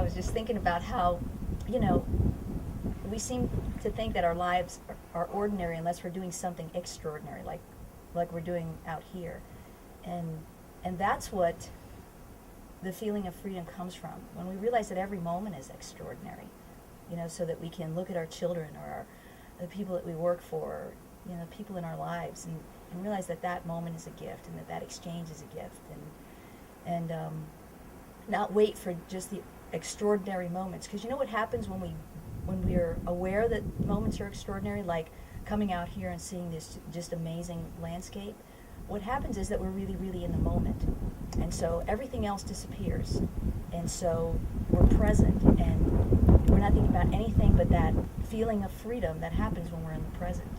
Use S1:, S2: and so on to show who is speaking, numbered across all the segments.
S1: was just thinking about how, you know, we seem to think that our lives are ordinary unless we're doing something extraordinary, like we're doing out here, and that's what the feeling of freedom comes from, when we realize that every moment is extraordinary, you know, so that we can look at our children or the people that we work for, you know, people in our lives, and realize that that moment is a gift, and that that exchange is a gift, and not wait for just the extraordinary moments, because you know what happens when we're aware that moments are extraordinary, like coming out here and seeing this just amazing landscape. What happens is that we're really, really in the moment, and so everything else disappears, and so we're present, and we're not thinking about anything but that feeling of freedom that happens when we're in the present,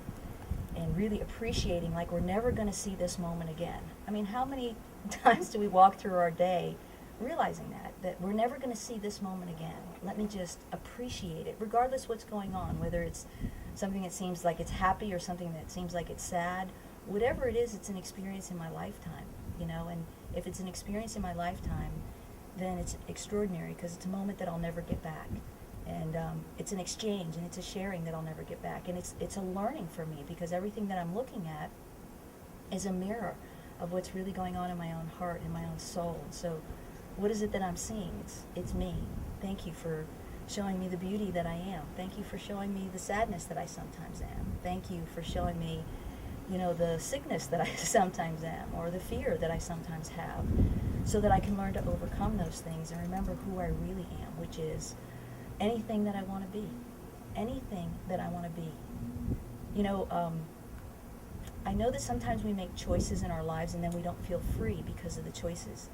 S1: and really appreciating, like, we're never going to see this moment again. I mean, how many times do we walk through our day realizing that we're never going to see this moment again? Let me just appreciate it, regardless what's going on, whether it's something that seems like it's happy or something that seems like it's sad. Whatever it is, it's an experience in my lifetime, you know, and if it's an experience in my lifetime, then it's extraordinary, because it's a moment that I'll never get back. And it's an exchange, and it's a sharing that I'll never get back. And it's a learning for me, because everything that I'm looking at is a mirror of what's really going on in my own heart and my own soul. And so what is it that I'm seeing? It's me. Thank you for showing me the beauty that I am. Thank you for showing me the sadness that I sometimes am. Thank you for showing me, you know, the sickness that I sometimes am, or the fear that I sometimes have, so that I can learn to overcome those things and remember who I really am, which is anything that I want to be. Anything that I want to be. You know, I know that sometimes we make choices in our lives and then we don't feel free because of the choices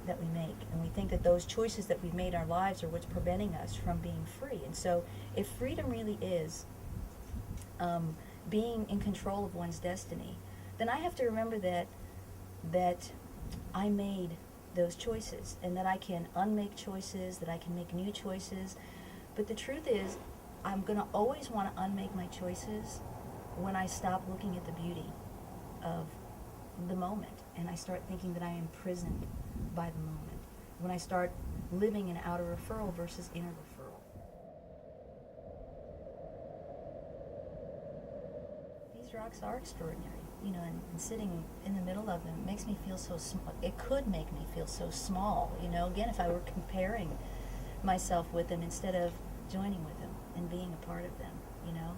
S1: that we make. And we think that those choices that we've made in our lives are what's preventing us from being free. And so if freedom really is being in control of one's destiny, then I have to remember that I made those choices, and that I can unmake choices, that I can make new choices. But the truth is, I'm going to always want to unmake my choices when I stop looking at the beauty of the moment, and I start thinking that I am imprisoned by the moment. When I start living in outer referral versus inner referral. These rocks are extraordinary, you know, and sitting in the middle of them makes me feel so small. It could make me feel so small, you know, again, if I were comparing myself with them instead of joining with them and being a part of them, you know.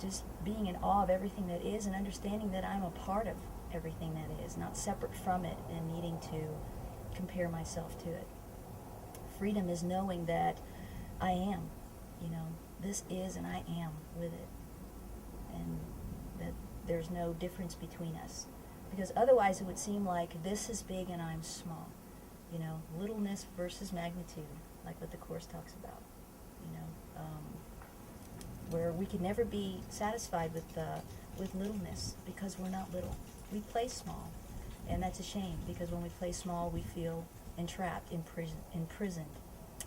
S1: Just being in awe of everything that is, and understanding that I'm a part of everything that is, not separate from it and needing to compare myself to it. Freedom is knowing that I am, you know, this is, and I am with it, and that there's no difference between us, because otherwise it would seem like this is big and I'm small, you know, littleness versus magnitude, like what the Course talks about, you know, where we can never be satisfied with littleness, because we're not little. We play small, and that's a shame, because when we play small, we feel entrapped, imprisoned,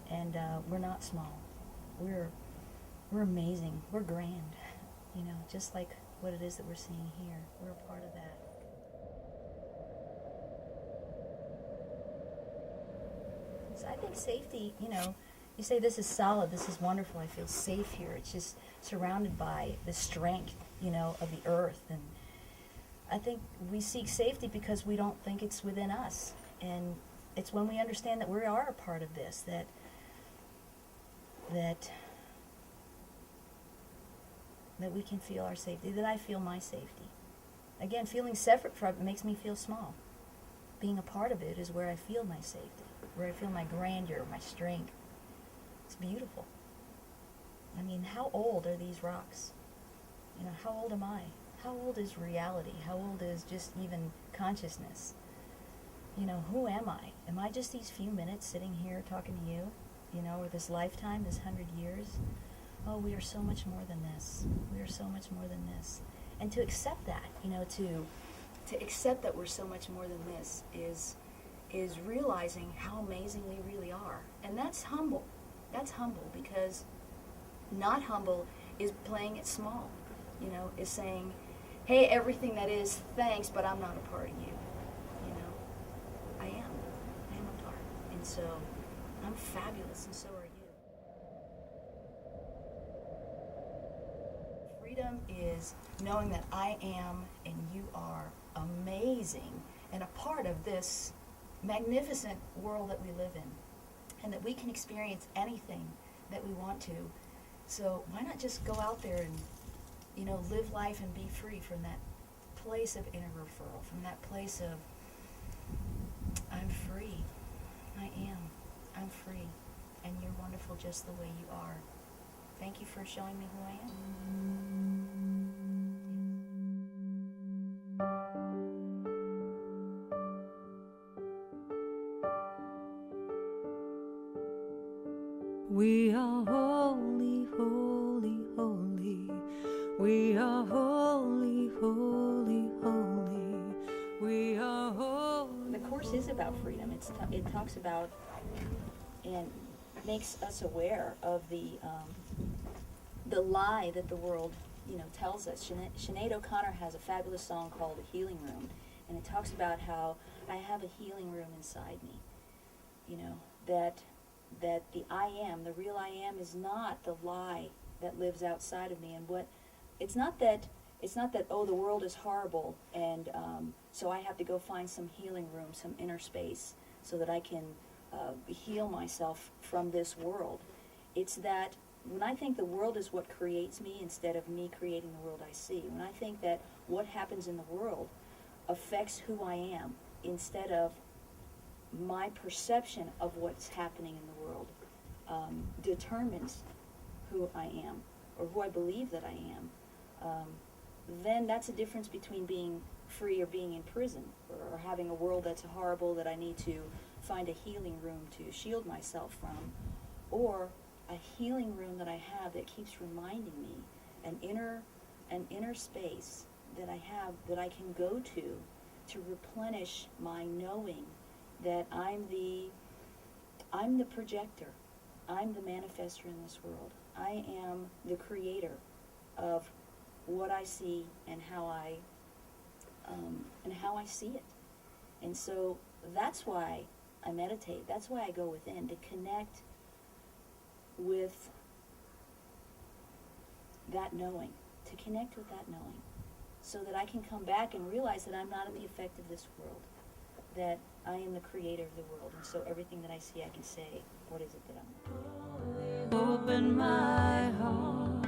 S1: and we're not small. We're amazing. We're grand, you know, just like what it is that we're seeing here. We're a part of that. So I think safety, you know, you say this is solid, this is wonderful, I feel safe here. It's just surrounded by the strength, you know, of the earth. And I think we seek safety because we don't think it's within us. And it's when we understand that we are a part of this, that we can feel our safety, that I feel my safety. Again, feeling separate from it makes me feel small. Being a part of it is where I feel my safety, where I feel my grandeur, my strength. It's beautiful. I mean, how old are these rocks? You know, how old am I? How old is reality? How old is just even consciousness? You know, who am I? Am I just these few minutes sitting here talking to you? You know, or this lifetime, this 100 years? Oh, we are so much more than this. We are so much more than this. And to accept that, you know, to accept that we're so much more than this is realizing how amazing we really are. And that's humble. That's humble, because not humble is playing it small, you know, is saying, hey, everything that is, thanks, but I'm not a part of you. You know, I am a part. And so I'm fabulous, and so are you. Freedom is knowing that I am and you are amazing and a part of this magnificent world that we live in, and that we can experience anything that we want to. So why not just go out there and, live life and be free from that place of inner referral, from that place of, I'm free, I'm free, and you're wonderful just the way you are. Thank you for showing me who I am.
S2: We are holy, holy, holy. We are holy, holy, holy. We are holy.
S1: The Course is about freedom. It talks about and makes us aware of the lie that the world, tells us. Sinead O'Connor has a fabulous song called "The Healing Room," and it talks about how I have a healing room inside me. That the I am, the real I am, is not the lie that lives outside of me. And it's not that oh, the world is horrible, and so I have to go find some healing room, some inner space, so that I can heal myself from this world. It's that when I think the world is what creates me instead of me creating the world I see, when I think that what happens in the world affects who I am instead of my perception of what's happening in the world determines who I am, or who I believe that I am, then that's a difference between being free or being in prison, or having a world that's horrible that I need to find a healing room to shield myself from, or a healing room that I have that keeps reminding me, an inner space that I have that I can go to replenish my knowing that I'm the projector, I'm the manifester in this world. I am the creator of what I see and how I see it. And so that's why I meditate. That's why I go within, to connect with that knowing, so that I can come back and realize that I'm not at the effect of this world, that I am the creator of the world, and so everything that I see, I can say, what is it that I'm?
S2: Open my heart,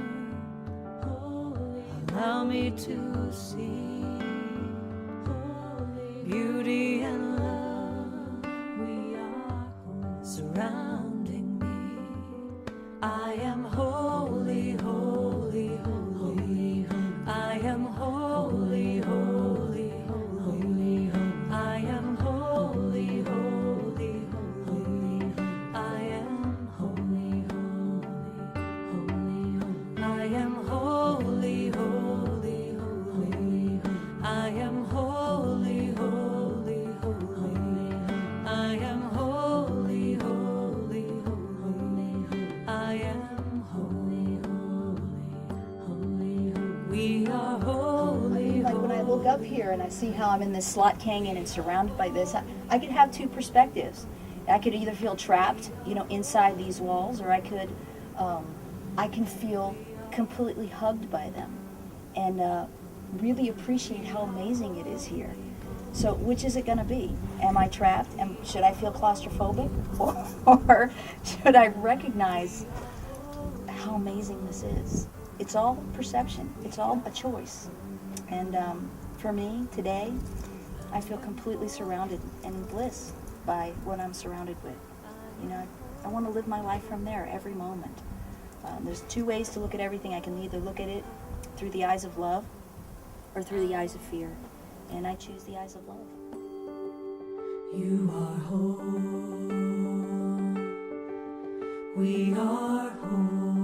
S2: allow me to see beauty and love. We are surrounding me. I am holy, holy, holy. I am holy, holy, holy. I am holy, holy, holy. I am holy, holy, holy. I am holy, holy, holy. I am holy, holy, holy. I am holy, holy, holy. I am holy, holy, holy. We are holy.
S1: Like when I look up here and I see how I'm in this slot canyon and surrounded by this, I could have two perspectives. I could either feel trapped, inside these walls, or I can feel completely hugged by them, and really appreciate how amazing it is here. So which is it going to be? Am I trapped? Should I feel claustrophobic? Or should I recognize how amazing this is? It's all perception. It's all a choice. And for me, today, I feel completely surrounded and in bliss by what I'm surrounded with. I want to live my life from there every moment. There's two ways to look at everything. I can either look at it through the eyes of love or through the eyes of fear. And I choose the eyes of love.
S2: You are whole. We are whole.